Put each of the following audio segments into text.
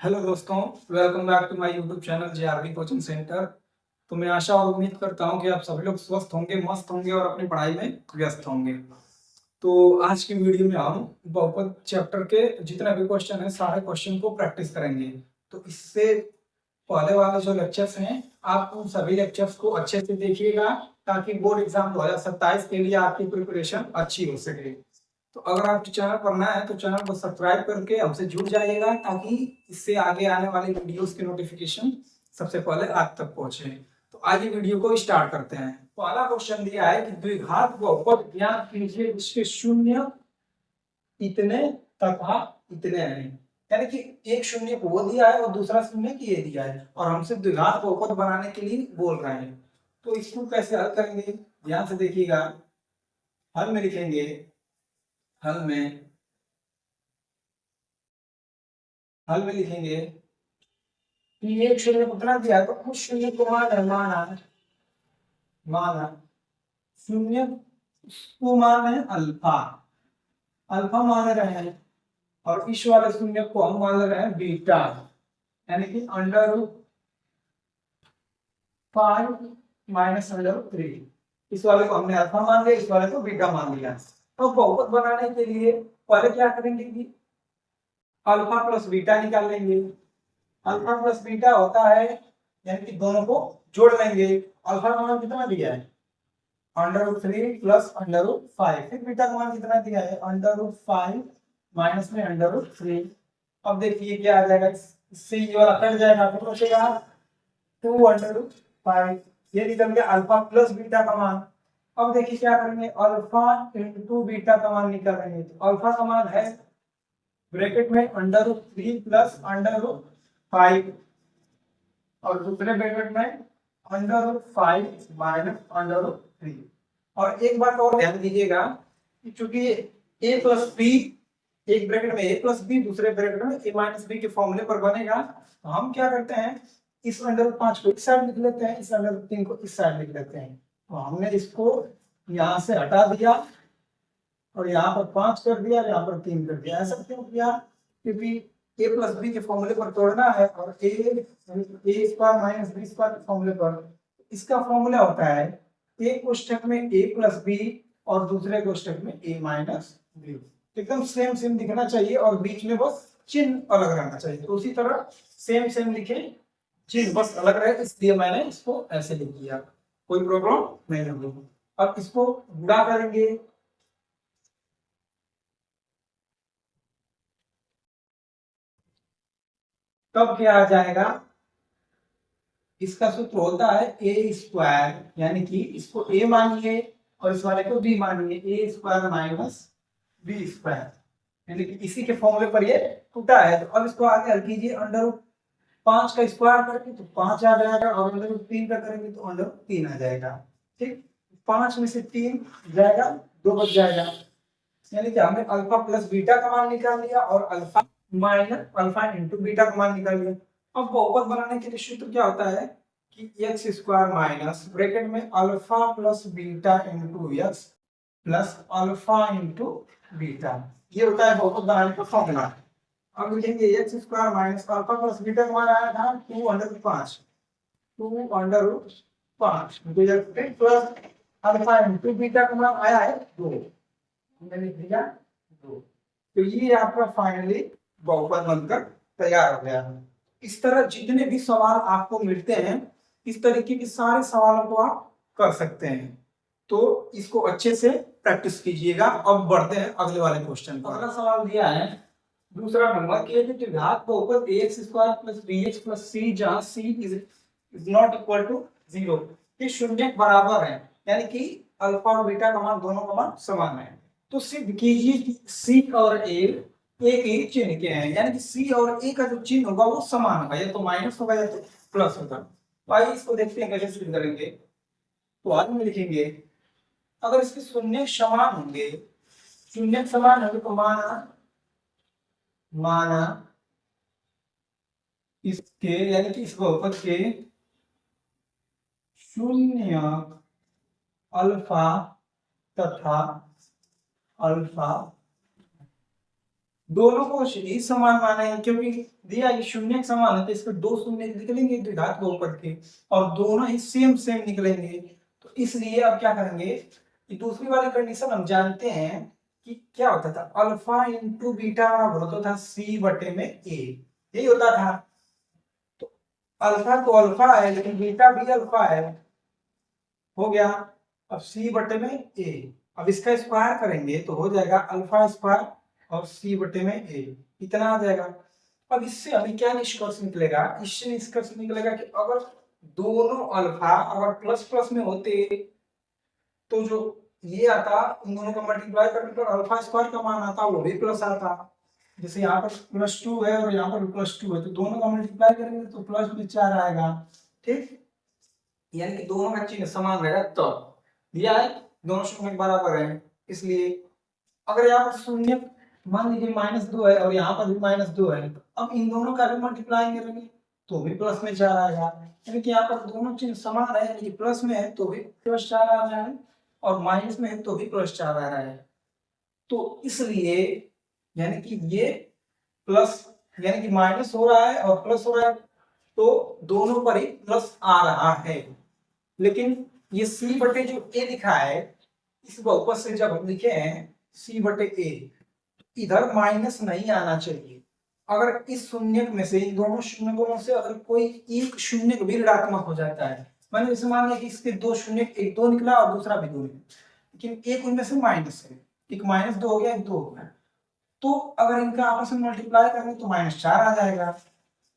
Hello दोस्तों, welcome back to my YouTube channel JRB coaching centre. तो मैं आशा और उम्मीद करता हूं कि आप सभी लोग स्वस्थ होंगे, मस्त होंगे और अपनी पढ़ाई में व्यस्त होंगे। तो आज की वीडियो में हम बहुपद चैप्टर के जितने भी क्वेश्चन हैं सारे क्वेश्चन को प्रैक्टिस करेंगे। तो इससे पहले वाले जो लेक्चर्स हैं आप उन सभी लेक्चर्स को अच्छे से देखिएगा ताकि बोर्ड एग्जाम 2027 के लिए आपकी प्रिपरेशन अच्छी हो सके। तो अगर आपको चैनल पर नया है तो चैनल को सब्सक्राइब करके हमसे जुड़ जाइएगा ताकि इससे आगे आने वाली वीडियोस की नोटिफिकेशन सबसे पहले आप तक पहुंचे। तो आज ये वीडियो को स्टार्ट करते हैं। पहला क्वेश्चन दिया है कि द्विघात बहुपद ज्ञात कीजिए जिसके शून्य इतने तथा इतने हैं। यानी कि एक शून्य को वो दिया है और दूसरा शून्य की ये दिया है और हमसे द्विघात बहुपद बनाने के लिए बोल रहे हैं। तो इसको कैसे हल करेंगे, ध्यान से देखिएगा। हल में लिखेंगे, हल में हल में लिखेंगे कि एक शून्य को कितना दिया है तो उस शून्य को माना माना शून्य को मान है अल्फा, अल्फा मान रहे हैं और इस वाले शून्य को हम मान रहे हैं बीटा, यानी कि under root 5 minus under root 3। इस वाले को हमने अल्फा मान लिया, इस वाले को बीटा मान लिया। तो बहुपद बनाने के लिए पहले क्या करेंगे कि अल्फा प्लस बीटा निकाल लेंगे। अल्फा प्लस बीटा होता है यानी कि दोनों को जोड़ लेंगे। अल्फा का मान कितना दिया है under root 3 plus under root 5। फिर बीटा का मान कितना दिया है अंडर रूट 5 माइनस में अंडर रूट 3। अब देखिए क्या आ जाएगा, इससे ये वाला कट जाएगा तो बचेगा 2 अंडर रूट 5। ये निकल गया अल्फा प्लस बीटा का मान। अब देखिए क्या करेंगे, अल्फा इंटू बीटा का मान निकालेंगे। तो अल्फा का मान है ब्रैकेट में under root 3 plus under root 5 और दूसरे ब्रैकेट में under root 5 minus under root 3। और एक बात और ध्यान दीजिएगा कि चूंकि a प्लस बी, एक ब्रैकेट में a प्लस बी दूसरे ब्रैकेट में a माइनस बी के फॉर्मूले पर बनेगा, तो हम क्या करते हैं इस अंडर रूट 5 को इस साइड लिख लेते हैं, इस अंडर रूट 3 को इस साइड लिख लेते हैं। तो हमने इसको यहाँ से हटा दिया और यहाँ पर 5 कर दिया, यहाँ पर 3 कर दिया। ऐसा क्यों किया, क्योंकि a प्लस बी के फॉर्मूले पर तोड़ना है और a square minus B square के फॉर्मूले पर। इसका फॉर्मूला होता है एक कोष्ठक में a प्लस बी और दूसरे कोष्ठक में a माइनस बी। एकदम सेम सेम दिखना चाहिए और बीच में बस चिन्ह अलग रहना चाहिए। तो उसी तरह सेम सेम लिखे, चिन्ह बस अलग रहे, इसलिए मैंने इसको ऐसे लिख दिया, कोई प्रॉब्लम नहीं होगी। अब इसको गुणा करेंगे, तब क्या आ जाएगा, इसका सूत्र होता है ए स्क्वायर, यानी कि इसको ए मानिए और इस वाले को बी मानिए, ए स्क्वायर माइनस बी स्क्वायर, यानी कि इसी के फॉर्मूले पर ये टूटा है। तो अब इसको आगे हल कीजिए, अंडर रूट 5 का स्क्वायर करके तो 5 आ जाएगा और अंडर रूट 3 का करेंगे तो अंडर रूट 3 आ जाएगा। ठीक, 5 में से 3 जाएगा, 2 बच जाएगा। यानी कि हमने अल्फा प्लस बीटा का मान निकाल लिया और alpha minus alpha into beta का मान निकाल लिया। अब बहुपद बनाने के लिए सूत्र क्या होता है कि एक्स स्क्वायर माइनस ब्रैकेट में alpha plus beta into X plus alpha into beta, ये होता है बहुपद बनाने का फॉर्मूला। अब लिखेंगे X square minus alpha plus beta का मान आया था 2 under root 5, 2 under root 5 plus alpha into beta का मान आया है 2, मैंने लिख दिया 2। तो ये आपका फाइनली बहुपद बनकर तैयार हो गया। इस तरह जितने भी सवाल आपको मिलते हैं इस तरीके के सारे सवालों को आप कर सकते हैं। तो इसको अच्छे से प्रैक्टिस कीजिएगा। अब बढ़ते हैं अगले वाले क्वेश्चन पर। अगला सवाल दिया है दूसरा नंबर के द्विघात बहुपद ax square plus bx plus c जहां c is not equal to 0, ये शून्य के बराबर है, यानी कि अल्फा और बीटा का मान दोनों का मान समान है। तो सिद्ध कीजिए कि c और a एक ही चिन्ह के हैं, यानी कि c और a का जो चिन्ह होगा वो समान होगा, या तो माइनस होगा या तो प्लस होगा। तो आइए इसको देखते हैं कैसे सिद्ध करेंगे। तो आज में लिखेंगे अगर इसके शून्य समान होंगे, शून्य समान होंगे तो माना इसके यानी कि इस बहुपद के शून्य अल्फा तथा अल्फा दोनों को ही समान माना है, क्योंकि दिया है कि शून्य के समान है तो इसमें दो शून्य निकलेंगे द्विघात बहुपद के, और दोनों ही सेम सेम निकलेंगे। तो इसलिए अब क्या करेंगे कि दूसरी वाली कंडीशन हम जानते हैं कि क्या होता था, अल्फा इंटू बीटा बराबर होता था सी बटे में ए, यही होता था। तो अल्फा तो अल्फा है लेकिन बीटा भी अल्फा है, हो गया। अब सी बटे में ए, अब इसका स्क्वायर करेंगे तो हो जाएगा अल्फा स्क्वायर और सी बटे में ए, इतना आ जाएगा। अब इससे हमें क्या निष्कर्ष निकलेगा, इससे निष्कर्ष निकलेगा कि अगर दोनों अल्फा अगर प्लस प्लस में होते तो जो ये आता इन दोनों का मल्टीप्लाई करने पर अल्फा स्क्वायर का मान आता वो भी प्लस आता। जैसे यहाँ पर +2 है और यहाँ पर +2 है तो दोनों का मल्टीप्लाई करेंगे तो प्लस में 4 आएगा, ठीक। यानी कि दोनों का चिन्ह समान रहेगा। तो दिया है दोनों शून्य बराबर है, इसलिए अगर यहाँ पर शून्य मान लीजिए -2 है और यहाँ पर भी -2 है, तो अब इन दोनों का भी मल्टीप्लाई करेंगे तो भी प्लस में 4 आएगा। यानी कि यहाँ पर दोनों चिन्ह समान है, यानी कि प्लस में है तो भी +4 आ रहा है और माइनस में है तो भी +4 आ रहा है। तो इसलिए यानी कि ये प्लस यानी कि माइनस हो रहा है और प्लस हो रहा है, तो दोनों पर ही प्लस आ रहा है। लेकिन ये सी बटे जो ए लिखा है, इस बहुपद से जब हम लिखे हैं सी बटे ए, इधर माइनस नहीं आना चाहिए। अगर इस शून्य में से इन दोनों शून्यों में से अगर कोई एक शून्य भी ऋणात्मक हो जाता है, मैंने जैसे मान लिया कि इसके दो शून्य, एक 2 निकला और दूसरा भी 2 निकला, लेकिन एक उनमें से माइनस है, एक -2 हो गया, एक 2 हो गया, तो अगर इनका आपस में मल्टीप्लाई करें तो -4 आ जाएगा।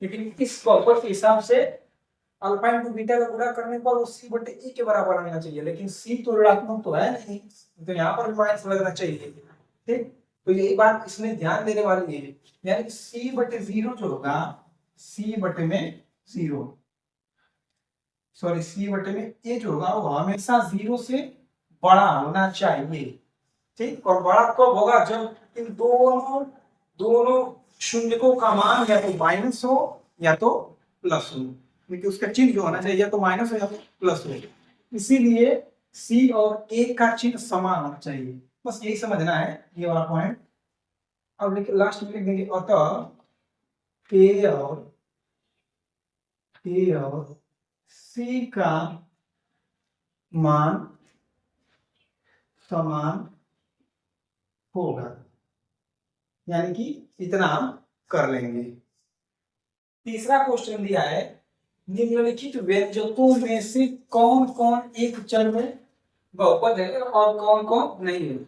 लेकिन इस बहुपद के हिसाब से अल्फा इंटू बीटा का गुणा करने पर वो सी बटे ए के बराबर आना चाहिए, लेकिन सी तो ऋणात्मक तो है नहीं, तो यहाँ पर भी माइनस लगना चाहिए, ठीक। तो यही बात इसमें ध्यान देने वाली है, यानी सी बटे 0 जो होगा, सी बटे में 0 सॉरी सी बटे में ए जो होगा वो हमेशा 0 से बड़ा होना चाहिए, ठीक। और बड़ा कब होगा, जब इन दोनों दोनों शून्यकों का मान या तो माइनस हो या तो प्लस हो, क्योंकि उसका चिन्ह जो होना चाहिए या तो माइनस हो या तो प्लस हो। इसीलिए सी और ए का चिन्ह समान होना चाहिए, बस यही समझना है ये वाला पॉइंट। अब लिख लास्ट में लिख देंगे अतः ए और सी का मान समान होगा, यानी कि इतना हम कर लेंगे। तीसरा क्वेश्चन दिया है, निम्नलिखित व्यंजकों में से कौन कौन एक चर में बहुपद है और कौन कौन नहीं है।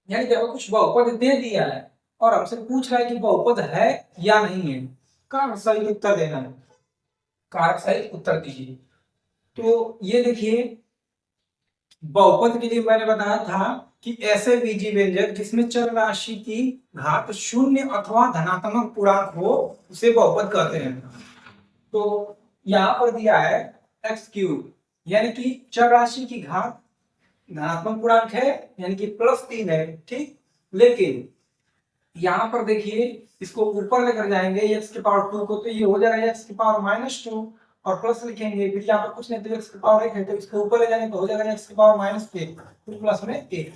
यानी जब कुछ बहुपद दे दिया है और हमसे पूछ रहा है कि बहुपद है या नहीं है, कारक सही उत्तर देना है, कारक सही उत्तर दीजिए। तो ये देखिए बहुपद के लिए मैंने बताया था कि ऐसे बीजीय व्यंजक जिसमें चर राशि की घात 0 अथवा धनात्मक पूर्णांक हो उसे बहुपद कहते हैं। तो यहाँ पर दिया है x3, यानी कि चर राशि की घात धनात्मक पूर्णांक है यानी कि +3 है, ठीक। लेकिन यहाँ पर देखिए इसको ऊपर लेकर जाएंगे x की पावर 2 को, तो ये हो जाएगा x की पावर -2 और प्लस लिखेंगे, फिर यहाँ पर कुछ नहीं तो x की पावर 1 है तो इसको ऊपर ले जाएंगे तो हो जाएगा x की पावर -1 फिर प्लस में 1,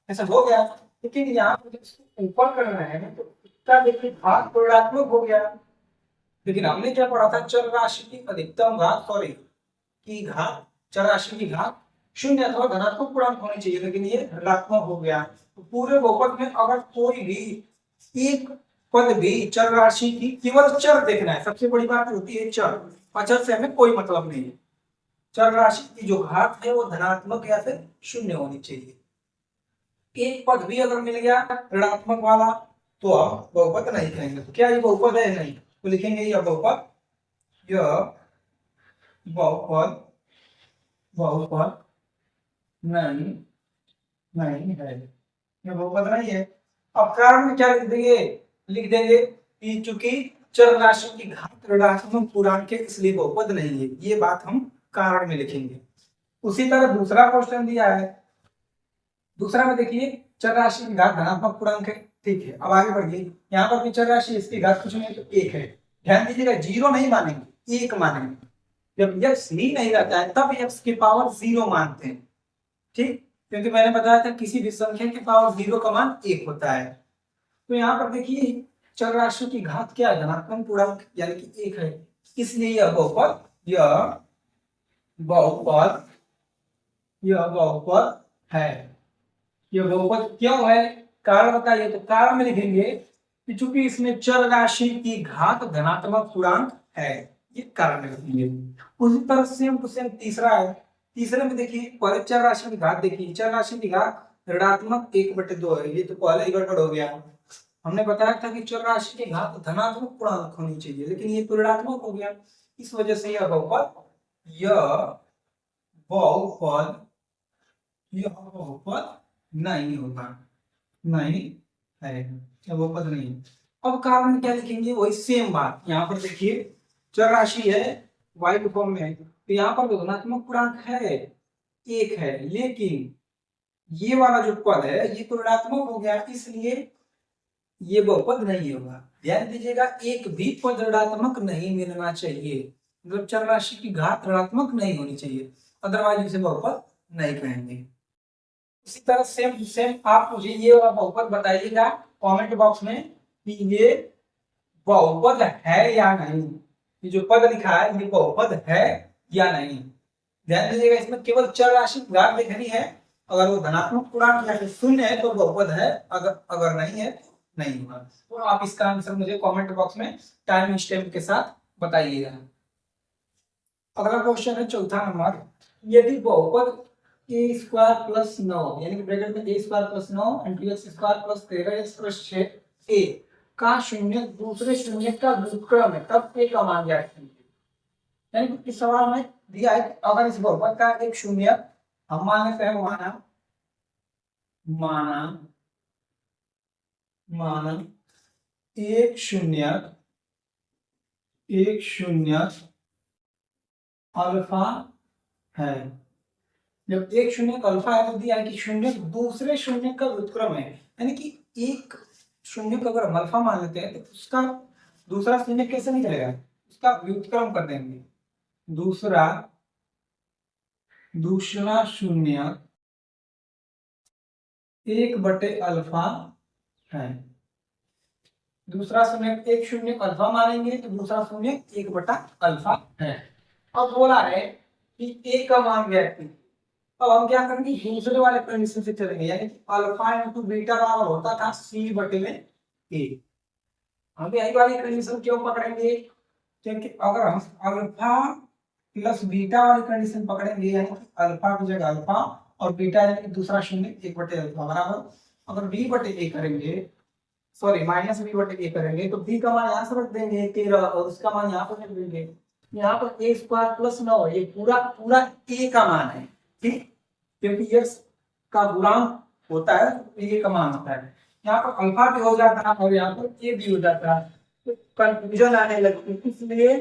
ऐसा हो गया। लेकिन यहाँ पर इसको ऊपर करना है तो इसका देखिए घात ऋणात्मक हो गया, लेकिन हमने क्या पढ़ा था, चर राशि की अधिकतम घात सॉरी की घात, चर राशि की घात 0 अथवा धनात्मक पूर्णांक होनी चाहिए, लेकिन ये ऋणात्मक हो गया। तो पूरे बहुपद में अगर कोई भी एक पद भी चर राशि की, केवल चर देखना है, सबसे बड़ी बात होती है चर, अचर से हमें कोई मतलब नहीं है, चर राशि की जो घात है वो धनात्मक या फिर 0 होनी चाहिए। एक पद भी अगर मिल गया ऋणात्मक वाला तो हम बहुपद नहीं कहेंगे। तो क्या ये बहुपद है? नहीं, तो लिखेंगे यह बहुपद, यह बहुपद बहुपद नहीं नहीं है, यह बहुपद नहीं है। अब कारण में क्या लिख देंगे, लिख देंगे कि चूंकि चर राशि की घात ऋणात्मक पूर्णांक है इसलिए बहुपद नहीं है, ये बात हम कारण में लिखेंगे। उसी तरह दूसरा क्वेश्चन दिया है, दूसरा में देखिए चर राशि की घात धनात्मक पूर्णांक है, ठीक है। अब आगे बढ़िए, यहाँ पर भी चर राशि इसकी घात कुछ नहीं तो 1 है, ध्यान दीजिएगा 0 नहीं मानेंगे 1 मानेंगे, जब x ही नहीं रहता है तब x की पावर 0 मानते हैं, ठीक। क्योंकि मैंने बताया था किसी भी संख्या की पावर 0 का मान 1 होता है। तो यहाँ पर देखिए चर राशि की घात क्या है, धनात्मक पूर्णांक यानी कि 1 है, इसलिए बहुपद यह बहुपद है। यह बहुपद क्यों है, कारण बताइए। तो कारण में लिखेंगे कि चूंकि इसमें चर राशि की घात धनात्मक पूर्णांक है, ये कारण में लिखेंगे। उसी तरह सेम टू सेम तीसरा है। तीसरे में देखिए पहले चर राशि की घात देखिए, चर राशि की घात ऋणात्मक 1/2 है, ये तो पहले ही गड़बड़ हो गया। हमने बताया था कि चर राशि की घात धनात्मक पूर्णांक होनी चाहिए, लेकिन ये तो ऋणात्मक हो गया, इस वजह से यह बहुपद नहीं होगा, नहीं है, क्या बहुपद नहीं है। अब कारण क्या लिखेंगे, वही सेम बात। यहाँ पर देखिए चर राशि है, y के फॉर्म में है, तो यहाँ पर धनात्मक पूर्णांक है 1 है, लेकिन ये वाला जो पद है ये तो ऋणात्मक हो गया, इसलिए ये बहुपद नहीं होगा। ध्यान दीजिएगा, एक भी पद ऋणात्मक नहीं मिलना चाहिए, मतलब चर राशि की घात ऋणात्मक नहीं होनी चाहिए, अदरवाइज इसे बहुपद नहीं कहेंगे। इसी तरह सेम टू सेम आप मुझे ये वाला बहुपद बताइएगा कमेंट बॉक्स में कि ये बहुपद है या नहीं। ये जो पद लिखा है ये बहुपद है या नहीं। ध्यान दीजिएगा, इसमें केवल चर राशि की घात लिखनी है, अगर वो धनात्मक पूर्णांक या फिर शून्य है तो बहुपद है, अगर नहीं है तो नहीं होगा। तो आप इसका आंसर मुझे कमेंट बॉक्स में टाइम स्टैम्प के साथ बताइएगा। अगला क्वेश्चन है चौथा नंबर, यदि बहुपद a² + 9 यानी कि ब्रैकेट में a² + 9 × 2x² + 13x + 6a का शून्य दूसरे शून्य का व्युत्क्रम है, तब a का मान ज्ञात कीजिए। यानी कि इस सवाल में दिया है कि अगर इस बहुपद का एक शून्य हम मान लेते हैं माना एक शून्य अल्फा है। जब एक शून्य का अल्फा है तो दिया है कि शून्य दूसरे शून्य का व्युत्क्रम है, यानी कि एक शून्य को अगर हम अल्फा मान लेते हैं तो उसका दूसरा शून्य कैसे निकलेगा, उसका व्युत्क्रम कर देंगे। दूसरा शून्य 1/अल्फा है। दूसरा शून्य एक शून्य अल्फा मानेंगे तो दूसरा शून्य 1/अल्फा है। अब बोला है कि a का मान ज्ञात कीजिए। अब हम क्या करेंगे, दूसरे वाले कंडीशन से चलेंगे, यानी कि अल्फा × बीटा बराबर होता था c/a। हम यही वाली कंडीशन क्यों पकड़ेंगे, क्योंकि अगर हम अल्फा + बीटा वाली कंडीशन पकड़ेंगे, यानी कि अल्फा की जगह अल्फा और बीटा यानी कि दूसरा शून्य 1/अल्फा बराबर, अगर b/a करेंगे -b/a करेंगे तो b का मान यहाँ से रख देंगे 13 और उसका मान यहाँ पर रख देंगे। यहाँ पर a² + 9 ये पूरा a का मान है, ठीक, क्योंकि x का गुणांक होता है तो a का मान होता है। यहाँ पर अल्फा भी हो जाता है और यहाँ पर a भी हो जाता है, तो कंफ्यूजन आने लगती है, इसलिए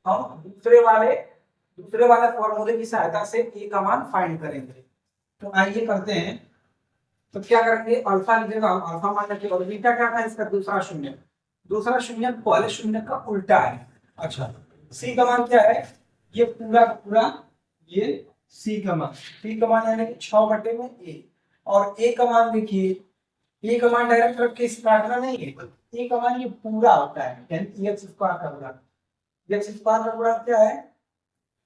हम दूसरे वाले फॉर्मूले की सहायता से a का मान फाइंड करेंगे। तो आइए करते हैं। तो क्या करेंगे, अल्फा लिखेगा, अल्फा मान रखिए, और बीटा क्या था इसका दूसरा शून्य पहले शून्य का उल्टा है। अच्छा, सी का मान क्या है, ये पूरा ये सी का मान यानी 6/a, और ए का मान देखिए, ए का मान डायरेक्ट रख के इस काटना नहीं है, ए का मान ये पूरा होता है, यानी x² का गुणा। x² का गुणा क्या है,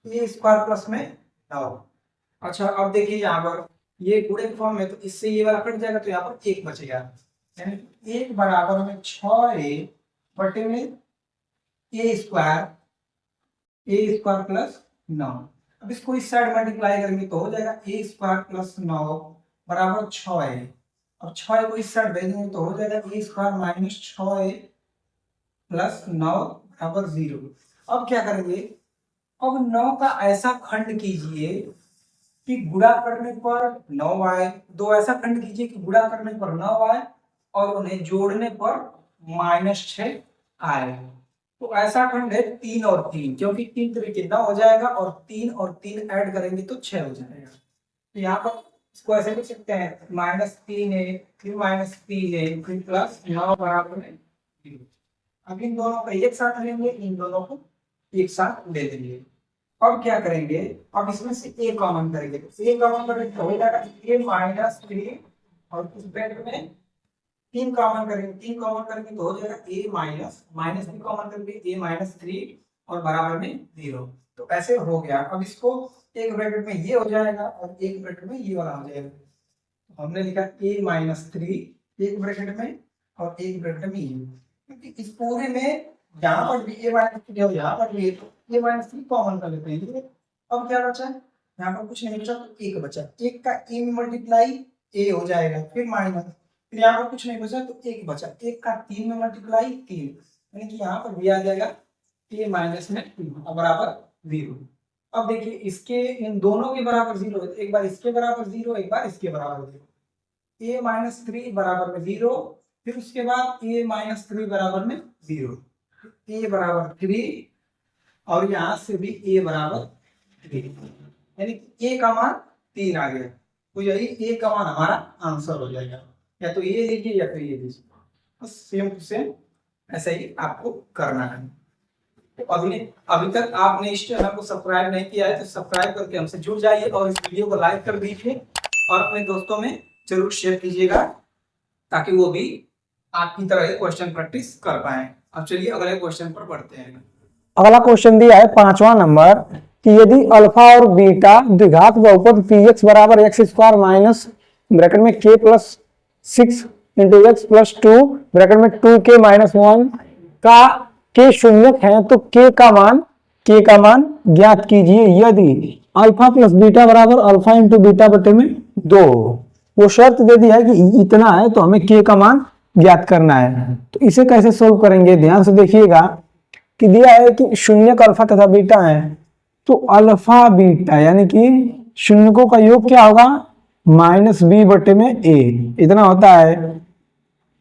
a² + में 9। अच्छा, अब देखिए यहाँ पर ये गुणे के फॉर्म में, तो इससे ये वाला कट जाएगा तो यहाँ पर 1 बचेगा, यानी 1 बराबर में 6a/a² + 9। अब इसको इस साइड मल्टीप्लाई करेंगे तो हो जाएगा a² + 9 बराबर 6a, और 6a को इस साइड भेजेंगे तो हो जाएगा a² - 6a + 9 बराबर 0। अब क्या करेंगे, अब 9 का ऐसा खंड कीजिए कि गुणा करने पर 9 आए, दो ऐसा खंड कीजिए कि गुणा करने पर 9 आए और उन्हें जोड़ने पर -6 आए। तो ऐसा खंड है 3 और 3, क्योंकि 3 3 9 हो जाएगा और 3 और 3 ऐड करेंगे तो 6 हो जाएगा। तो यहाँ पर इसको ऐसे लिख सकते हैं -3a फिर -3a फिर +9 बराबर 0। अब इन दोनों को एक साथ लेंगे, इन दोनों को एक साथ ले लेंगे। अब क्या करेंगे, अब इसमें से a कॉमन करेंगे, तो a कॉमन करेंगे तो हो जाएगा a - 3 और उस ब्रैकेट में तीन कॉमन करेंगे तो हो जाएगा ए माइनस माइनस भी कॉमन करके ए माइनस 3 और बराबर में 0। तो ऐसे हो गया। अब इसको एक ब्रैकेट में ये हो जाएगा और एक ब्रैकेट में ये वाला हो जाएगा। तो हमने लिखा ए माइनस 3 एक ब्रैकेट में और एक ब्रैकेट में ये, क्योंकि इस पूरे में यहाँ पर भी ए माइनस 3 और यहाँ पर भी ए माइनस 3 कॉमन कर लेते हैं। अब क्या बचा, यहाँ पर कुछ नहीं बचा तो एक बचा, एक का ए में मल्टीप्लाई ए हो जाएगा, फिर माइनस, फिर यहाँ पर कुछ नहीं बचा तो एक बचा, एक का 3 में मल्टीप्लाई 3, यानी कि यहाँ पर भी आ जाएगा ए माइनस में 3 बराबर 0। अब देखिए इसके इन दोनों के बराबर 0 है, एक बार इसके बराबर 0 एक बार इसके बराबर 0, ए माइनस 3 बराबर में 0, फिर उसके बाद ए माइनस 3 बराबर में 0, ए बराबर 3 और यहाँ से भी ए बराबर 3, यानी ए का मान 3 आ गया। तो यही ए का मान हमारा आंसर हो जाएगा। या तो ये लीजिए या फिर ये लीजिए, बस सेम टू सेम ऐसा ही आपको करना है। तो अभी तक आपने इस चैनल को सब्सक्राइब नहीं किया है तो सब्सक्राइब करके हमसे जुड़ जाइए और इस वीडियो को लाइक कर दीजिए और अपने दोस्तों में जरूर शेयर कीजिएगा ताकि वो भी आपकी तरह ही क्वेश्चन प्रैक्टिस कर पाए। अब चलिए अगले क्वेश्चन पर बढ़ते हैं। अगला क्वेश्चन दिया है 5वां नंबर कि यदि अल्फा और बीटा द्विघात बहुपद px बराबर एक्स स्क्वायर माइनस ब्रैकेट में k plus 6 into X plus 2 bracket में 2k माइनस 1 का k शून्यक है तो k का मान ज्ञात कीजिए यदि अल्फा प्लस बीटा बराबर अल्फा इंटू बीटा बटे में 2। वो शर्त दे दी है कि इतना है तो हमें k का मान ज्ञात करना है। तो इसे कैसे सोल्व करेंगे, ध्यान से देखिएगा कि दिया है कि शून्यक अल्फा तथा बीटा है, तो अल्फा बीटा यानी कि शून्यकों का योग क्या होगा माइनस बी बटे में ए, इतना होता है।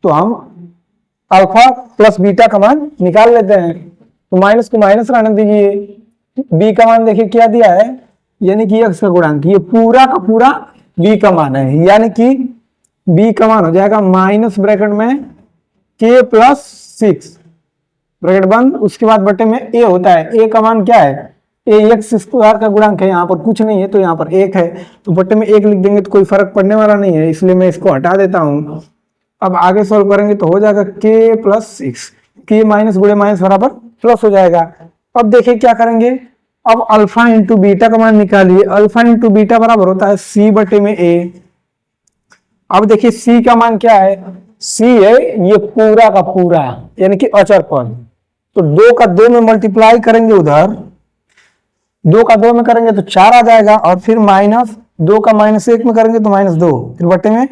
तो हम अल्फा प्लस बीटा का मान निकाल लेते हैं, तो माइनस को माइनस रहने दीजिए, बी का मान देखिए क्या दिया है यानी कि एक्स का गुणांक, ये पूरा का पूरा बी का मान है, यानी कि बी का मान हो जाएगा माइनस ब्रैकेट में के प्लस 6 ब्रैकेट बंद, उसके बाद बटे में ए होता है, ए का मान क्या है ए एक्स स्क्वायर का गुणांक है, यहाँ पर कुछ नहीं है तो यहाँ पर 1 है, तो बटे में 1 लिख देंगे तो कोई फर्क पड़ने वाला नहीं है, इसलिए मैं इसको हटा देता हूँ। अब आगे सॉल्व करेंगे तो हो जाएगा के प्लस 6, के माइनस गुणे माइनस बराबर प्लस हो जाएगा। अब देखिए क्या करेंगे, अब अल्फा इंटू बीटा का मान निकालिए, अल्फा इंटू बीटा बराबर होता है सी बटे में ए। अब देखिए सी का मान क्या है, सी है ये पूरा का पूरा यानी कि अचर पद, तो 2 का 2 में मल्टीप्लाई करेंगे, उधर 2 का 2 में करेंगे तो 4 आ जाएगा, और फिर माइनस 2 का माइनस 1 में करेंगे तो माइनस 2, फिर बटे में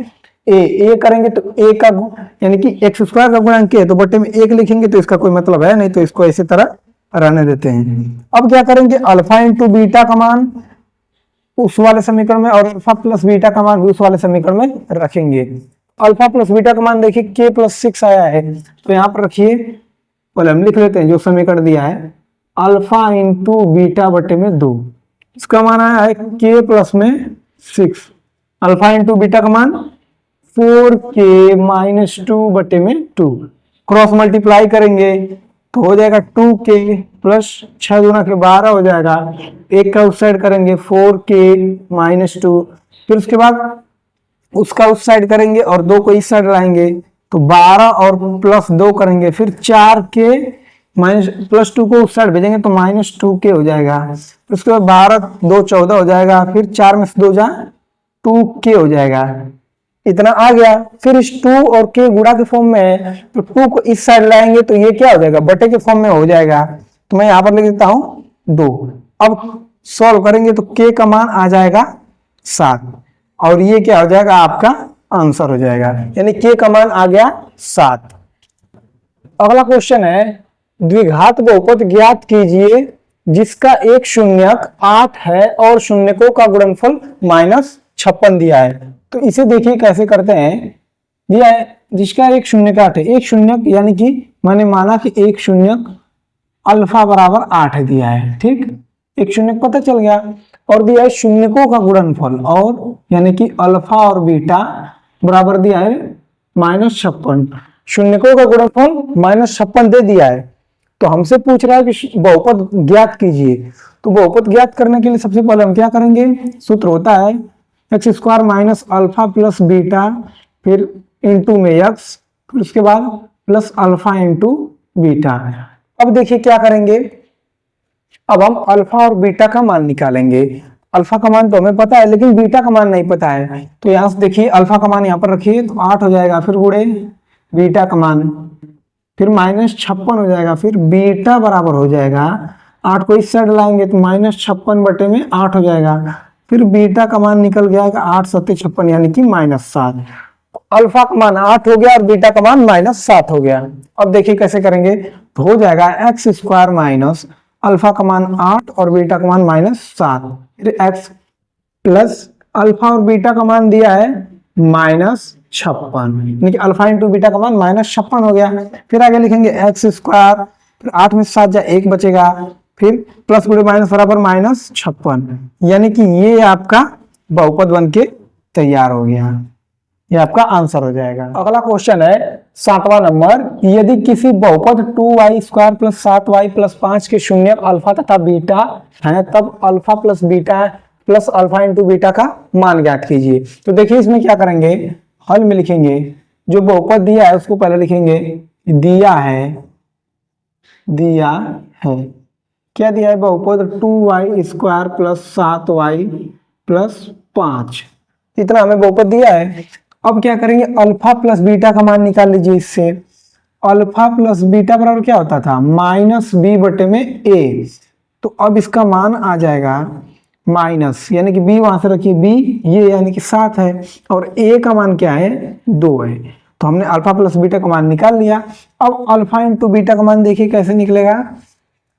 ए करेंगे तो ए का यानी कि एक्स स्क्वायर का गुणांक है तो बटे में 1 लिखेंगे तो इसका कोई मतलब है नहीं, तो इसको इसी तरह रहने देते हैं। अब क्या करेंगे, अल्फा इंटू बीटा का मान उस वाले समीकरण में और अल्फा प्लस बीटा का मान भी उस वाले समीकरण में रखेंगे। अल्फा प्लस बीटा का मान देखिए के प्लस 6 आया है, तो यहाँ पर रखिए, पहले हम लिख लेते हैं जो समीकरण दिया है, अल्फा इंटू बीटा बटे में 2, इसका मान आया है के प्लस में 6, अल्फा इंटू बीटा का मान 4k माइनस 2 बटे में 2, क्रॉस मल्टीप्लाई करेंगे तो हो जाएगा 2k प्लस 6 दूना के 12 हो जाएगा, एक का उस साइड करेंगे 4k माइनस 2, फिर उसके बाद उसका उस साइड करेंगे और 2 को इस साइड लाएंगे तो 12 और प्लस 2 करेंगे, फिर 4k माइनस प्लस 2 को उस साइड भेजेंगे तो माइनस 2k हो जाएगा, फिर उसके बाद 12 2 14 हो जाएगा, फिर 4 में से 2 जा 2k हो जाएगा, इतना आ गया। फिर इस 2 और k गुणा के फॉर्म में है तो 2 को इस साइड लाएंगे तो ये क्या हो जाएगा बटे के फॉर्म में हो जाएगा, तो मैं यहाँ पर लिख देता हूँ 2। अब सॉल्व करेंगे तो k का मान आ जाएगा 7 और ये क्या हो जाएगा आपका आंसर हो जाएगा, यानी k का मान आ गया 7। अगला क्वेश्चन है, द्विघात बहुपद ज्ञात कीजिए जिसका एक शून्यक 8 है और शून्यकों का गुणनफल -56 दिया है। तो इसे देखिए कैसे करते हैं, दिया है जिसका एक शून्यक 8 है, एक शून्यक यानी कि मैंने माना कि एक शून्यक अल्फा बराबर 8 दिया है, ठीक, एक शून्यक पता चल गया, और दिया है शून्यकों का गुणनफल और यानी कि अल्फा और बीटा बराबर दिया है -56, शून्यकों का गुणनफल -56 दे दिया है। तो हमसे पूछ रहा है कि बहुपद ज्ञात कीजिए, तो बहुपद ज्ञात करने के लिए सबसे पहले हम क्या करेंगे, सूत्र होता है x square minus alpha plus beta फिर इंटू में एक्स फिर उसके बाद प्लस अल्फा इंटू बीटा। अब देखिए क्या करेंगे, अब हम अल्फा और बीटा का मान निकालेंगे। अल्फा का मान तो हमें पता है लेकिन बीटा का मान नहीं पता है, तो यहां से देखिए अल्फा का मान यहाँ पर रखिए तो 8 हो जाएगा, फिर गुणे बीटा का मान, फिर -56 हो जाएगा, फिर बीटा बराबर हो जाएगा 8 को इस साइड लाएंगे तो -56 बटे में 8 हो जाएगा, फिर बीटा का मान निकल गया 8 सत्ते 56 यानी कि -7। अल्फा का मान 8 हो गया और बीटा का मान -7 हो गया। अब देखिए कैसे करेंगे, तो हो जाएगा एक्स स्क्वायर माइनस अल्फा का मान 8 और बीटा का मान -7, फिर एक्स प्लस अल्फा और बीटा का मान दिया है -56, यानी कि अल्फा इंटू बीटा का मान -56 हो गया। फिर आगे लिखेंगे एक्स स्क्वायर, फिर 8 में 7 जा 1 बचेगा, फिर प्लस गुणे माइनस बराबर -56, यानी कि ये आपका बहुपद बन के तैयार हो गया, ये आपका आंसर हो जाएगा। अगला क्वेश्चन है 7वां नंबर, यदि किसी बहुपद 2y² प्लस 7y प्लस 5 के शून्य अल्फा तथा बीटा है तब alpha plus beta plus alpha into beta का मान ज्ञात कीजिए। तो देखिए इसमें क्या करेंगे, हल में लिखेंगे जो बहुपद दिया है उसको पहले लिखेंगे, दिया है क्या दिया है, बहुपद 2y² प्लस 7y प्लस 5, इतना हमें बहुपद दिया है। अब क्या करेंगे, अल्फा प्लस बीटा का मान निकाल लीजिए। इससे अल्फा प्लस बीटा बराबर क्या होता था, -b बटे में a, तो अब इसका मान आ जाएगा माइनस, यानी कि b वहां से रखिए, b ये यानी कि 7 है और a का मान क्या है 2 है, तो हमने अल्फा प्लस बीटा का मान निकाल लिया। अब अल्फा इंटू बीटा का मान देखिए कैसे निकलेगा,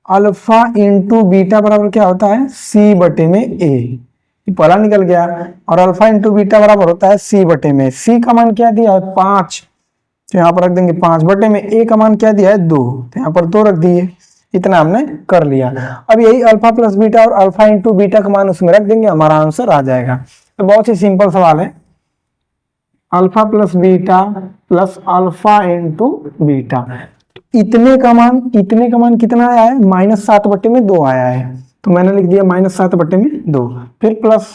अल्फा इंटू बीटा बराबर क्या होता है c बटे में a, पहला निकल गया, और अल्फा इंटू बीटा बराबर होता है c बटे में, c का मान क्या दिया है 5, तो यहाँ पर रख देंगे 5 बटे में, a का मान क्या दिया है 2, तो यहाँ पर 2 रख दिए, इतना हमने कर लिया। अब यही अल्फा प्लस बीटा और अल्फा इंटू बीटा का मान उसमें रख देंगे, हमारा आंसर आ जाएगा। तो बहुत ही सिंपल सवाल है, alpha plus beta plus alpha into beta, इतने का मान कितना आया है, -7 बटे में 2 आया है, तो मैंने लिख दिया -7 बटे में 2, फिर प्लस,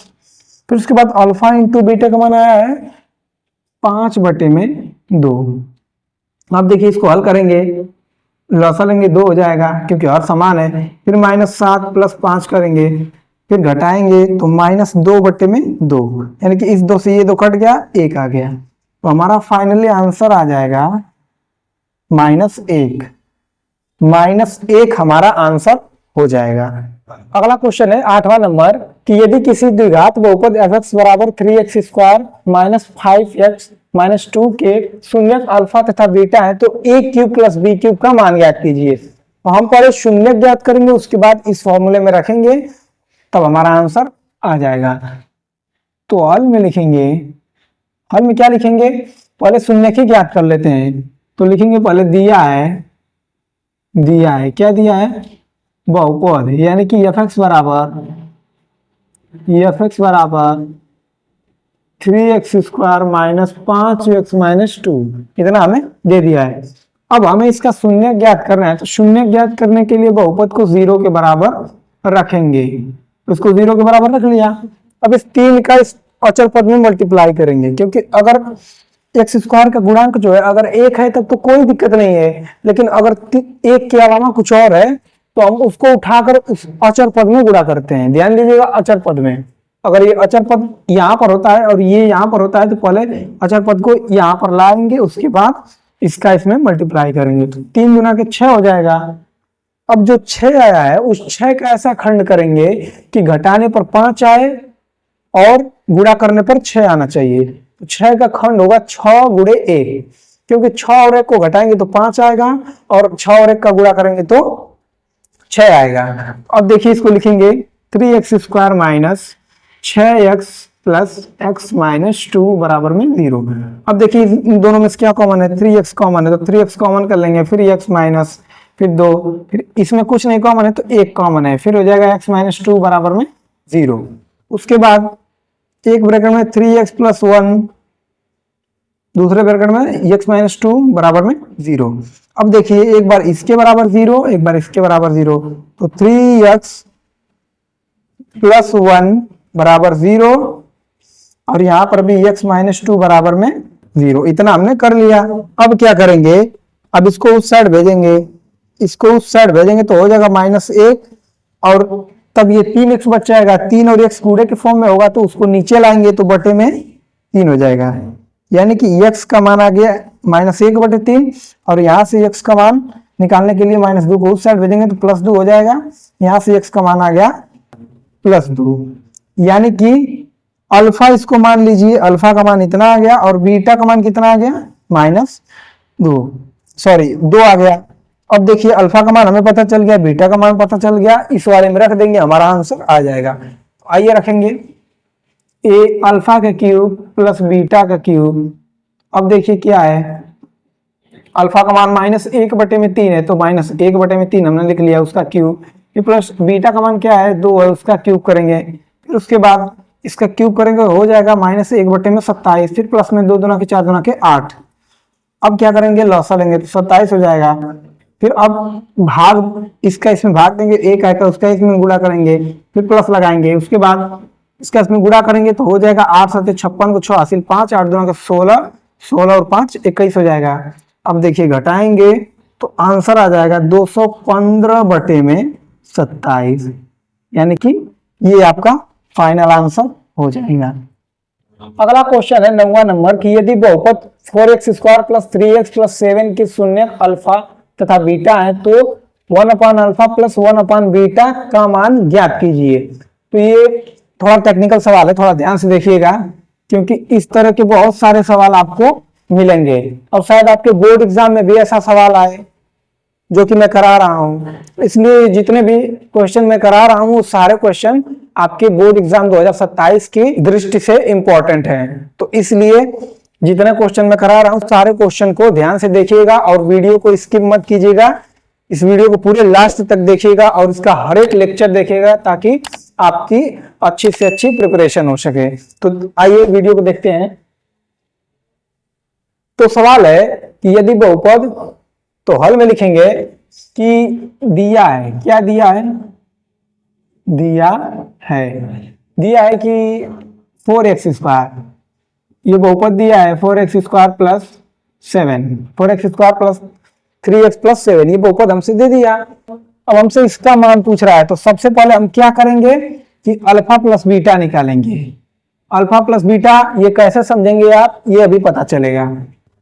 फिर उसके बाद अल्फा इंटू बीटा का मान आया है 5 बटे में 2। अब देखिए इसको हल करेंगे, लसा लेंगे 2 हो जाएगा क्योंकि हर समान है, फिर -7 प्लस 5 करेंगे, फिर घटाएंगे तो -2 बटे में 2, यानी कि इस 2 से ये 2 कट गया, 1 आ गया, तो हमारा फाइनली आंसर आ जाएगा -1, -1 हमारा आंसर हो जाएगा। अगला क्वेश्चन है 8वां नंबर, कि यदि किसी द्विघात बहुपद fx बराबर 3x² माइनस 5x माइनस 2 के शून्यक अल्फा तथा बीटा है तो a³ प्लस b³ का मान ज्ञात कीजिए। तो हम पहले शून्यक ज्ञात करेंगे, उसके बाद इस फॉर्मूले में रखेंगे, तब हमारा आंसर आ जाएगा। तो हल में लिखेंगे, हल में क्या लिखेंगे, पहले शून्यक ही ज्ञात कर लेते हैं, तो लिखेंगे पहले दिया है क्या दिया है, बहुपद, यानी कि fx बराबर 3x² माइनस 5x माइनस 2, इतना हमें दे दिया है। अब हमें इसका शून्य ज्ञात करना है, तो शून्य ज्ञात करने के लिए बहुपद को 0 के बराबर रखेंगे, उसको 0 के बराबर रख लिया। अब इस 3 का इस अचर पद में मल्टीप्लाई करेंगे, क्योंकि अगर x² का गुणांक जो है अगर 1 है तब तो कोई दिक्कत नहीं है, लेकिन अगर 1 के अलावा कुछ और है तो हम उसको उठाकर उस अचर पद में गुणा करते हैं। ध्यान दीजिएगा, अचर पद में अगर ये अचर पद यहाँ पर होता है और ये यहाँ पर होता है तो पहले अचर पद को यहाँ पर लाएंगे, उसके बाद इसका इसमें मल्टीप्लाई करेंगे, तो 3 गुना के 6 हो जाएगा। अब जो 6 आया है उस 6 का ऐसा खंड करेंगे कि घटाने पर 5 आए और गुणा करने पर 6 आना चाहिए, तो 6 का खंड होगा 6 गुणे 1, क्योंकि 6 और 1 को घटाएंगे तो 5 आएगा और 6 और 1 का गुणा करेंगे तो 6 आएगा। अब देखिए इसको लिखेंगे 3x² minus 6x plus x minus 2 बराबर में 0। अब देखिए इन दोनों में से क्या कॉमन है, 3x कॉमन है, तो 3x कॉमन कर लेंगे, फिर x माइनस, फिर 2, फिर इसमें कुछ नहीं कॉमन है तो 1 कॉमन है, फिर हो जाएगा x माइनस 2 बराबर में 0। उसके बाद एक ब्रैकेट में 3x प्लस 1, दूसरे ब्रैकेट में x माइनस 2 बराबर में 0। अब देखिए एक बार इसके बराबर 0, एक बार इसके बराबर 0, तो 3x प्लस 1 बराबर 0 और यहाँ पर भी x माइनस 2 बराबर में 0, इतना हमने कर लिया। अब क्या करेंगे, अब इसको उस साइड भेजेंगे, इसको उस साइड भेजेंगे तो हो जाएगा -1, और तब ये 3x बच जाएगा। 3 और x गुणे के फॉर्म में होगा तो उसको नीचे लाएंगे तो बटे में 3 हो जाएगा, यानी कि x का मान आ गया -1/3, और यहाँ से x का मान निकालने के लिए -2 को उस साइड भेजेंगे तो +2 हो जाएगा। यहाँ से x का मान आ गया +2, यानी कि अल्फा इसको मान लीजिए, अल्फा का मान इतना आ गया और बीटा का मान कितना आ गया, -2 आ गया। अब देखिए अल्फा का मान हमें पता चल गया, बीटा का मान पता चल गया, इस वाले में रख देंगे, हमारा आंसर आ जाएगा। तो आइए रखेंगे ए अल्फा का क्यूब प्लस बीटा का क्यूब। अब देखिए क्या है, अल्फा का मान -1/3 है तो -1/3 हमने लिख लिया उसका क्यूब, प्लस बीटा का मान क्या है 2 है, उसका क्यूब करेंगे, फिर उसके बाद इसका क्यूब करेंगे हो जाएगा -1/27, फिर प्लस में 2 दूना के 4 दूना के 8। अब क्या करेंगे, लॉसा लेंगे तो 27 हो जाएगा। फिर अब भाग, इसका इसमें भाग देंगे, एक आएगा उसका इसमें गुणा करेंगे, फिर प्लस लगाएंगे, उसके बाद इसका इसमें गुणा करेंगे तो हो जाएगा 8 7 56 को 6 हासिल 5, 8 दूना के 16, 16 और 5 21 हो जाएगा। अब देखिए घटाएंगे तो आंसर आ जाएगा 215/27, यानी कि ये आपका फाइनल आंसर हो जाएगा। अगला क्वेश्चन है 9वां नंबर की, यदि बहुपद 4x² + 3x + 7 के शून्य अल्फा तथा बीटा है तो 1/अल्फा + 1/ बीटा का मान ज्ञात कीजिए। तो ये थोड़ा टेक्निकल सवाल है, थोड़ा ध्यान से देखिएगा, क्योंकि इस तरह के बहुत सारे सवाल आपको मिलेंगे और शायद आपके बोर्ड एग्जाम में भी ऐसा सवाल आए जो कि मैं करा रहा हूं। इसलिए जितने भी क्वेश्चन मैं करा रहा हूं, सारे क्वेश्चन आपके बोर्ड एग्जाम 2027 की दृष्टि से इंपॉर्टेंट हैं। तो इसलिए जितने क्वेश्चन मैं करा रहा हूं, सारे क्वेश्चन को ध्यान से देखिएगा और वीडियो को स्किप मत कीजिएगा। इस वीडियो को पूरे लास्ट तक देखिएगा और इसका हर एक लेक्चर देखिएगा ताकि आपकी अच्छी से अच्छी प्रिपरेशन हो सके। तो आइए वीडियो को देखते हैं। तो सवाल है कि यदि बहुपद, तो हल में लिखेंगे कि दिया है, क्या दिया है, दिया है कि 4x², ये बहुपद दिया है 4x² + 7, 4x² + 3x + 7, ये बहुपद हमसे दे दिया। अब हमसे इसका मान पूछ रहा है, तो सबसे पहले हम क्या करेंगे कि अल्फा प्लस बीटा निकालेंगे। अल्फा प्लस बीटा ये कैसे समझेंगे आप, ये अभी पता चलेगा।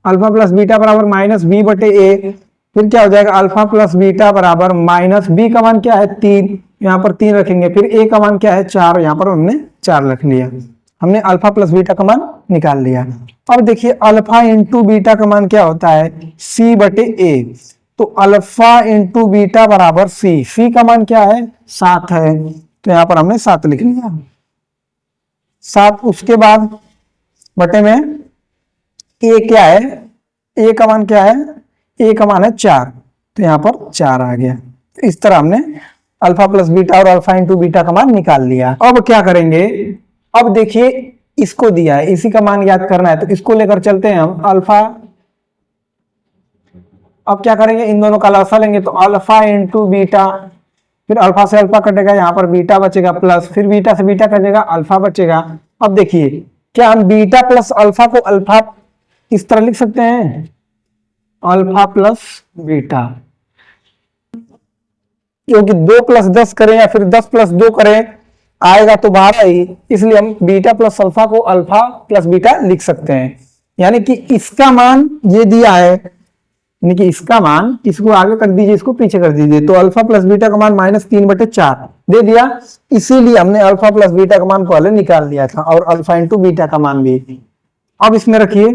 अल्फा प्लस बीटा बराबर -b/a, फिर क्या हो जाएगा, अल्फा प्लस बीटा बराबर -b का मान क्या है 3, यहाँ पर 3 रखेंगे, फिर a का मान क्या है 4, यहाँ पर हमने 4 रख लिया। हमने अल्फा प्लस बीटा का मान निकाल लिया। अब देखिए अल्फा इंटू बीटा का मान क्या होता है c/a, तो अल्फा इंटू बीटा बराबर c का मान क्या है 7 है, तो यहाँ पर हमने 7 लिख लिया 7। उसके बाद बटे में a क्या है, a का मान क्या है, a का मान है 4, तो यहाँ पर 4 आ गया। तो इस तरह हमने अल्फा प्लस बीटा और अल्फा इंटू बीटा का मान निकाल लिया। अब क्या करेंगे, अब देखिए इसको दिया है, इसी का मान याद करना है, तो इसको लेकर चलते हैं हम अल्फा। अब क्या करेंगे, इन दोनों का लसा लेंगे तो अल्फा इंटू बीटा, फिर अल्फा से अल्फा कटेगा, यहाँ पर बीटा बचेगा प्लस, फिर बीटा से बीटा कटेगा, अल्फा बचेगा। अब देखिए क्या हम बीटा प्लस अल्फा को अल्फा इस तरह लिख सकते हैं, अल्फा प्लस बीटा, क्योंकि 2 + 10 करें या फिर 10 + 2 करें आएगा तो 12 ही, इसलिए हम बीटा प्लस अल्फा को अल्फा प्लस बीटा लिख सकते हैं। यानी कि इसका मान ये दिया है, यानी कि इसका मान, इसको आगे कर दीजिए, इसको पीछे कर दीजिए, तो अल्फा प्लस बीटा का मान -3/4 दे दिया, इसीलिए हमने अल्फा प्लस बीटा का मान पहले निकाल लिया था और अल्फा इंटू बीटा का मान भी। अब इसमें रखिए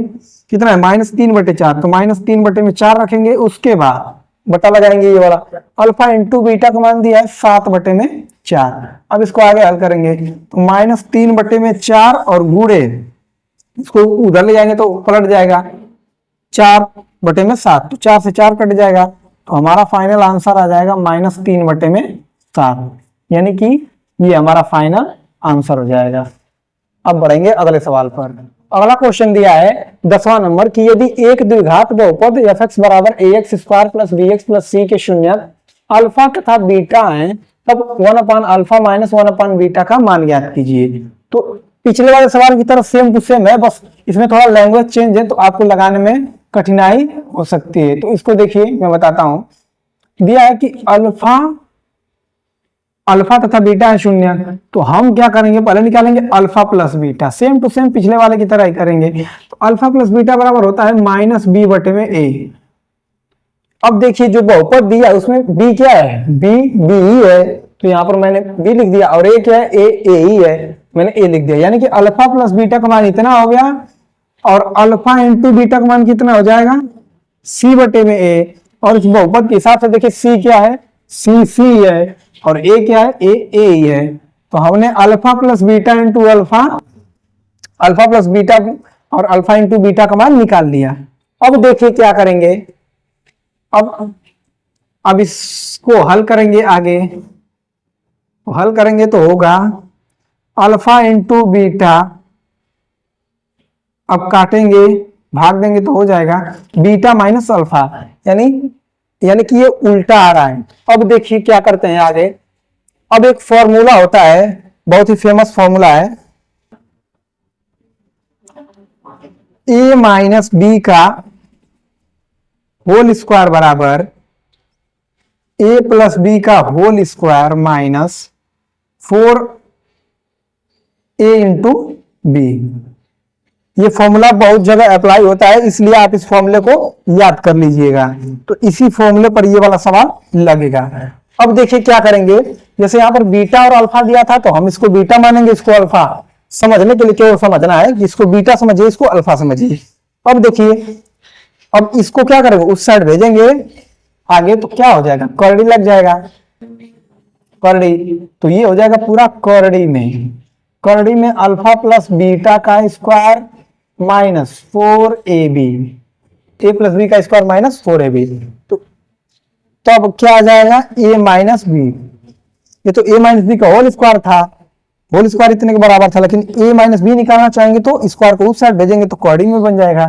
कितना है -3/4, तो -3/4 रखेंगे, उसके बाद बटा लगाएंगे ये वाला, अल्फा इंटू बीटा का मान दिया है 7/4। अब इसको आगे हल करेंगे तो -3/4 और गुणे, इसको उधर ले जाएंगे तो पलट जाएगा 4/7, तो 4 से 4 कट जाएगा, तो हमारा फाइनल आंसर आ जाएगा -3/7, यानी कि ये हमारा फाइनल आंसर हो जाएगा। अब बढ़ेंगे अगले सवाल पर। अगला क्वेश्चन दिया है 10वां नंबर की, यदि एक द्विघात बहुपद fx बराबर ax² + bx + c के शून्यक अल्फा तथा बीटा है, तब 1/अल्फा - 1/बीटा का मान ज्ञात कीजिए। तो पिछले वाले सवाल की तरह सेम टू सेम है, बस इसमें थोड़ा लैंग्वेज चेंज है तो आपको लगाने में कठिनाई हो सकती है। तो इसको देखिए मैं बताता हूं। दिया है कि अल्फा तथा बीटा है 0, तो हम क्या करेंगे, पहले निकालेंगे alpha plus beta, same to same पिछले वाले की तरह ही करेंगे। तो अल्फा प्लस बीटा बराबर होता है -b/a। अब देखिए जो बहुपद दिया उसमें b क्या है, b ही है, तो यहाँ पर मैंने b लिख दिया, और a क्या है, a ही है, मैंने a लिख दिया। यानी कि अल्फा प्लस बीटा का मान इतना हो गया, और अल्फा इंटू बीटा का मान कितना हो जाएगा, c/a। और इस बहुपद के हिसाब से देखिए c क्या है, c है, और a क्या है, a ही है। तो हमने alpha plus beta into alpha plus beta और अल्फा इंटू बीटा का मान निकाल लिया। अब देखिए क्या करेंगे, अब इसको हल करेंगे आगे, तो हल करेंगे तो होगा अल्फा इंटू बीटा, अब काटेंगे भाग देंगे तो हो जाएगा बीटा माइनस अल्फा, यानी कि ये उल्टा आ रहा है। अब देखिए क्या करते हैं आगे। अब एक फॉर्मूला होता है, बहुत ही फेमस फॉर्मूला है, a माइनस बी का होल स्क्वायर बराबर a प्लस बी का whole square minus 4a into B. ये फॉर्मूला बहुत जगह अप्लाई होता है, इसलिए आप इस फॉर्मूले को याद कर लीजिएगा। तो इसी फॉर्मूले पर ये वाला सवाल लगेगा। अब देखिए क्या करेंगे, जैसे यहाँ पर बीटा और अल्फा दिया था तो हम इसको बीटा मानेंगे, इसको अल्फा। समझने के लिए केवल समझना है कि इसको बीटा समझिए, इसको अल्फा समझिए। अब देखिए, अब इसको क्या करेंगे, उस साइड भेजेंगे आगे, तो क्या हो जाएगा, करड़ी लग जाएगा, करड़ी। तो ये हो जाएगा पूरा करड़ी में अल्फा प्लस बीटा का square minus 4ab, a plus B का स्क्वायर माइनस 4ab। तो अब क्या आ जाएगा, a माइनस बी। ये तो a माइनस बी का होल स्क्वायर था, होल स्क्वायर इतने के बराबर था, लेकिन a माइनस बी निकालना चाहेंगे तो स्क्वायर को उस साइड भेजेंगे तो कॉर्डी में बन जाएगा।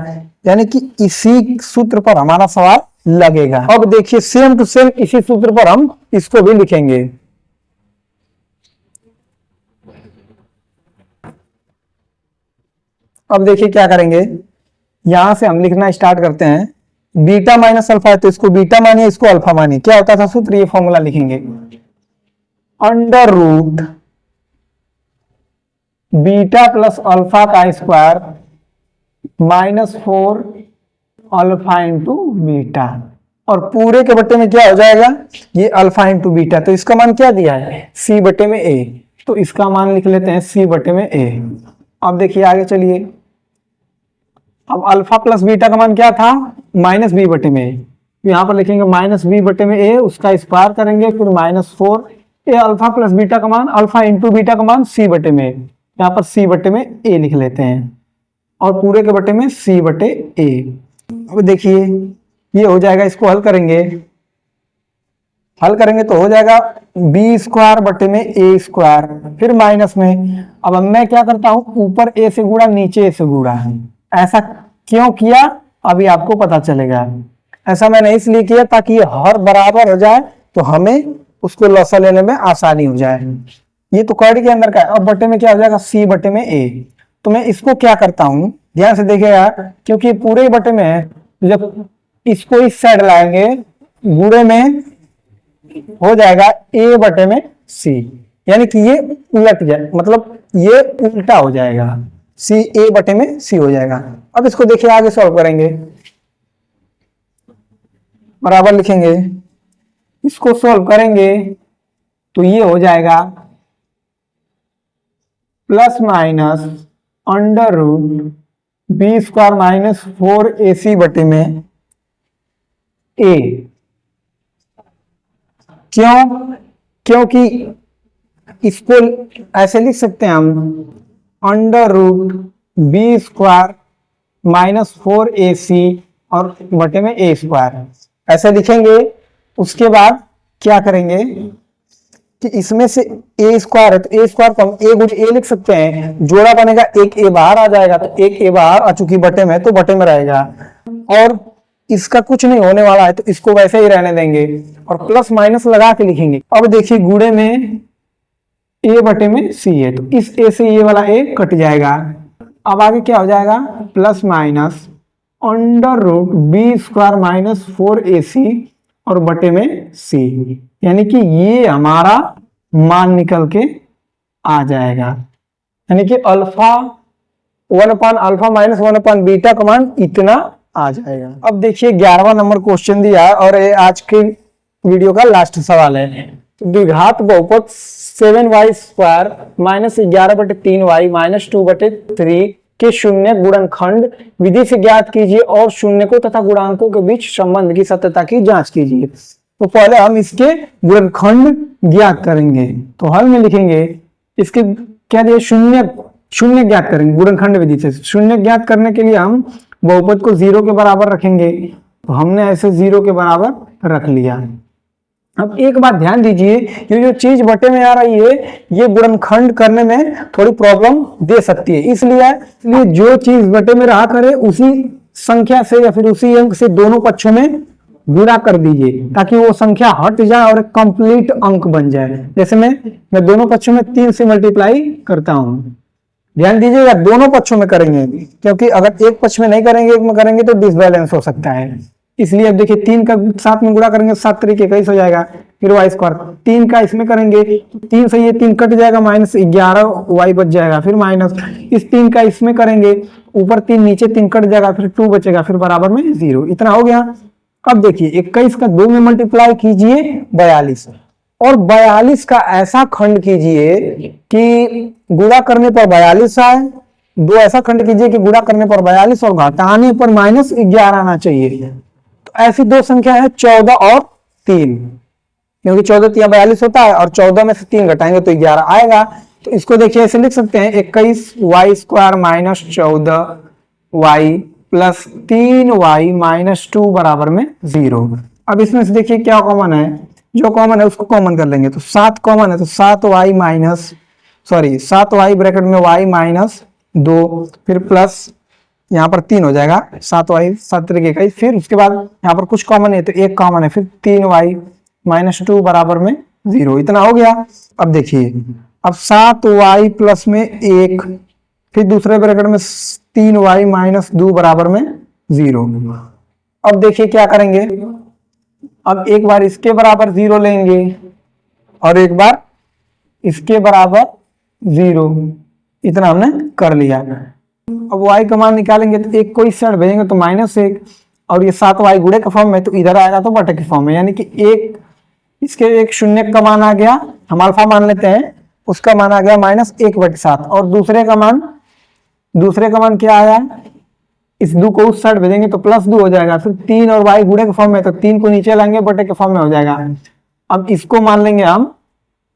यानी कि इसी सूत्र पर हमारा सवाल लगेगा। अब देखिए सेम टू सेम इसी सूत्र पर हम इसको भी लिखेंगे। अब देखिए क्या करेंगे, यहां से हम लिखना स्टार्ट करते हैं। बीटा माइनस अल्फा है तो इसको बीटा मानिए, इसको अल्फा मानिए। क्या होता था सूत्र, ये फॉर्मूला लिखेंगे, under root beta plus alpha का square minus 4 alpha into beta, और पूरे के बट्टे में क्या हो जाएगा, ये अल्फा इंटू बीटा। तो इसका मान क्या दिया है, c/a, तो इसका मान लिख लेते हैं c/a। अब देखिए आगे चलिए, अब अल्फा प्लस बीटा का मान क्या था, -b/a। यहाँ पर लिखेंगे -b/a, उसका स्क्वायर करेंगे, फिर -4 ये अल्फा प्लस बीटा का मान, अल्फा इंटू बीटा का मान c/a, यहाँ पर c/a लिख लेते हैं, और पूरे के बट्टे में c/a। अब देखिए ये हो जाएगा, इसको हल करेंगे तो हो जाएगा b²/a², फिर माइनस में। अब मैं क्या करता हूं, ऊपर a से गुणा, नीचे a से गुणा। ऐसा क्यों किया अभी आपको पता चलेगा। ऐसा मैंने इसलिए किया ताकि ये हर बराबर हो जाए तो हमें उसको लॉसा लेने में आसानी हो जाए। ये तो कॉर्डी के अंदर का है। अब बट्टे में क्या हो जाएगा, c/a। तो मैं इसको क्या करता हूं, ध्यान से देखिएगा, क्योंकि पूरे बट्टे में है, जब इसको इस साइड लाएंगे गुणे में हो जाएगा a/c, यानी कि ये उलट जाए, मतलब ये उल्टा हो जाएगा, a/c हो जाएगा। अब इसको देखिए आगे सॉल्व करेंगे, बराबर लिखेंगे, इसको सॉल्व करेंगे तो ये हो जाएगा plus minus under root b² minus 4ac बटे में a। क्योंकि इसको ऐसे लिख सकते हैं हम, under root b² minus 4ac और बटे में a², ऐसे लिखेंगे। उसके बाद क्या करेंगे कि इसमें से a² है तो a² को हम a×a लिख सकते हैं, जोड़ा बनेगा, एक a बाहर आ जाएगा, तो एक a बाहर आ चुकी बटे में, तो बटे में रहेगा, और इसका कुछ नहीं होने वाला है तो इसको वैसे ही रहने देंगे, और प्लस माइनस लगा के लिखेंगे। अब देखिए गुणे में ए बटे में सी है, तो इस ए से ये वाला ए कट जाएगा। अब आगे क्या हो जाएगा, plus minus under root B square minus 4ac और बटे में सी, यानी कि ये हमारा मान निकल के आ जाएगा, यानी कि अल्फा 1/अल्फा माइनस 1/बीटा का मान इतना आ जाएगा। अब देखिए 11वां नंबर क्वेश्चन दिया है और ये आज के वीडियो का लास्ट सवाल है। तो द्विघात बहुपद 7y square minus 11/3y minus 2/3 के शून्य गुणनखंड विधि से ज्ञात कीजिए और शून्यकों तथा गुणांकों के बीच संबंध की सत्यता की जांच कीजिए। तो पहले हम इसके गुणनखंड ज्ञात करेंगे, तो हल में लिखेंगे इसके क्या दिया, शून्य ज्ञात करेंगे गुणनखंड विधि से। शून्य ज्ञात करने के लिए हम बहुपद को 0 के बराबर रखेंगे, तो हमने ऐसे 0 के बराबर रख लिया। अब एक बात ध्यान दीजिए, ये जो चीज बटे में आ रही है ये गुणनखंड करने में थोड़ी प्रॉब्लम दे सकती है, इसलिए जो चीज बटे में रहा करे उसी संख्या से या फिर उसी अंक से दोनों पक्षों में गुणा कर दीजिए, ताकि वो संख्या हट जाए और कंप्लीट अंक बन जाए। जैसे मैं दोनों पक्षों में 3 से मल्टीप्लाई करता हूं, ध्यान दीजिएगा दोनों पक्षों में करेंगे, क्योंकि अगर एक पक्ष में नहीं करेंगे, एक में करेंगे तो डिसबैलेंस हो सकता है। इसलिए अब देखिए 3 का 7 में गुणा करेंगे 7 तरीके 21 हो जाएगा, फिर y स्क्वायर 3 का इसमें करेंगे 3 से ये 3 कट जाएगा, माइनस 11y बच जाएगा, फिर माइनस इस 3 का इसमें करेंगे, ऊपर 3 नीचे 3 कट जाएगा, फिर 2 बचेगा, फिर बराबर में 0, इतना हो गया। अब देखिए 21 का 2 में मल्टीप्लाई कीजिए 42 और 42 का ऐसा खंड कीजिए कि गुणा करने पर 42 आए, 2 ऐसा खंड कीजिए कि गुणा करने पर 42 और घटाने पर -11 आना चाहिए। तो ऐसी दो संख्या है 14 और 3, क्योंकि 14 या 42 होता है और 14 में से 3 घटाएंगे तो 11 आएगा। तो इसको देखिए ऐसे लिख सकते हैं 21y square minus 14y plus 3y minus 2 बराबर में 0। अब इसमें से देखिए क्या कॉमन है, जो कॉमन है उसको कॉमन कर लेंगे, तो 7 कॉमन है, तो 7y ब्रैकेट में y माइनस 2, फिर प्लस यहाँ पर 3 हो जाएगा, 7y 7 तरीके का, फिर उसके बाद यहाँ पर कुछ कॉमन है तो 1 कॉमन है, फिर 3y माइनस 2 बराबर में 0, इतना हो गया। अब देखिए अब 7y प्लस में 1, फिर दूसरे ब्रैकेट में 3y माइनस 2 बराबर में 0। अब देखिए क्या करेंगे, अब एक बार इसके बराबर 0 लेंगे और एक बार इसके बराबर 0, इतना हमने कर लिया। अब y का मान निकालेंगे तो 1 को इस साइड भेजेंगे तो -1 और ये 7y गुणे के फॉर्म में, तो इधर आएगा तो बटे के फॉर्म में, यानी कि इसके एक शून्य का मान आ गया, हम अल्फा मान लेते हैं, उसका मान आ गया -1/7 और दूसरे का मान क्या आया, इस 2 को उस साइड भेजेंगे तो +2 हो जाएगा, फिर 3 और y गुणे के फॉर्म में, तो 3 को नीचे लाएंगे बटे के फॉर्म में हो जाएगा। अब इसको मान लेंगे हम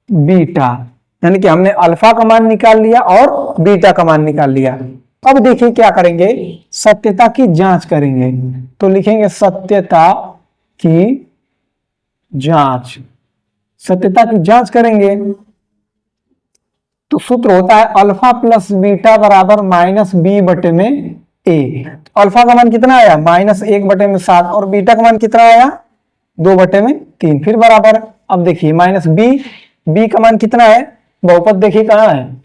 बीटा, यानी कि हमने अल्फा का मान निकाल लिया और बीटा का मान निकाल लिया। अब देखिए क्या करेंगे, सत्यता की जांच करेंगे, तो लिखेंगे सत्यता की जांच करेंगे, तो सूत्र होता है अल्फा प्लस बीटा बराबर -b बटे में a। अल्फा का मान कितना आया, -1 बटे में 7 और बीटा का मान कितना आया, 2 बटे में 3, फिर बराबर। अब देखिए -b का मान कितना है, बहुपद देखिए कहाँ है,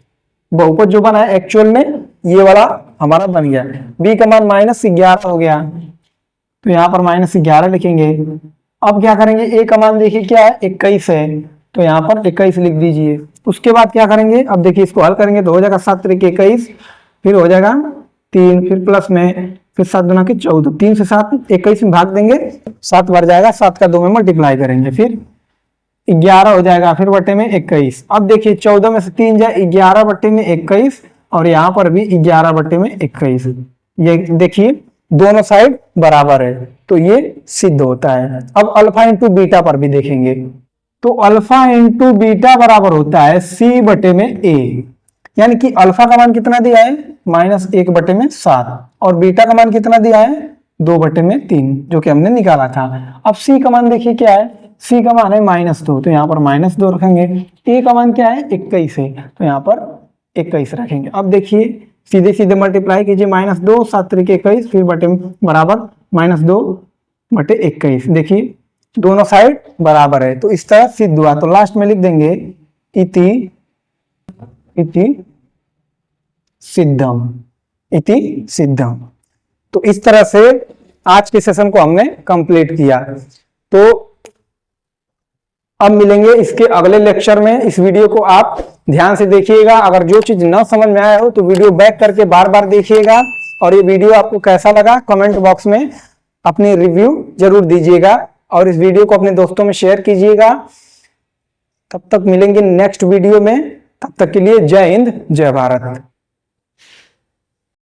बहुपद जो बना है एक्चुअल में ये वाला हमारा बन गया, b का मान -11 हो गया, तो यहाँ पर -11 लिखेंगे। अब क्या करेंगे, a का मान देखिए क्या है 21 है, तो यहाँ पर 21 लिख दीजिए। उसके बाद क्या करेंगे, अब देखिए इसको हल करेंगे तो हो जाएगा 7 तरीके 21, फिर हो जाएगा 3, फिर प्लस में, फिर 7 दूना के 14, 3 से 7 21 में भाग देंगे, 7 बार जाएगा, 7 का 2 में मल्टीप्लाई करेंगे, फिर 11 हो जाएगा, फिर बटे में 21। अब देखिए 14 में से 3 जाए 11 बटे में 21 और यहाँ पर भी 11 बटे में 21, ये देखिए दोनों साइड बराबर है, तो ये सिद्ध होता है। अब अल्फा इंटू बीटा पर भी देखेंगे, तो अल्फा इंटू बीटा बराबर होता है c बटे में a, यानी कि अल्फा का मान कितना दिया है -1 बटे में 7 और बीटा का मान कितना दिया है 2 बटे में 3, जो कि हमने निकाला था। अब c का मान देखिए क्या है, c का मान है -2, तो यहाँ पर -2 रखेंगे। a का मान क्या है 21 है, तो यहाँ पर 21 रखेंगे। अब देखिए सीधे सीधे मल्टीप्लाई कीजिए, -2 7 तरीके 21, फिर बटे बराबर -2 बटे 21, देखिए दोनों साइड बराबर है, तो इस तरह सिद्ध हुआ। तो लास्ट में लिख देंगे इति इति सिद्धम, इति सिद्धम। तो इस तरह से आज के सेशन को हमने कंप्लीट किया। तो अब मिलेंगे इसके अगले लेक्चर में। इस वीडियो को आप ध्यान से देखिएगा। अगर जो चीज न समझ में आया हो तो वीडियो बैक करके बार बार देखिएगा। और ये वीडियो आपको कैसा लगा कमेंट बॉक्स में अपनी रिव्यू जरूर दीजिएगा और इस वीडियो को अपने दोस्तों में शेयर कीजिएगा। तब तक मिलेंगे नेक्स्ट वीडियो में। तब तक के लिए जय हिंद, जय भारत।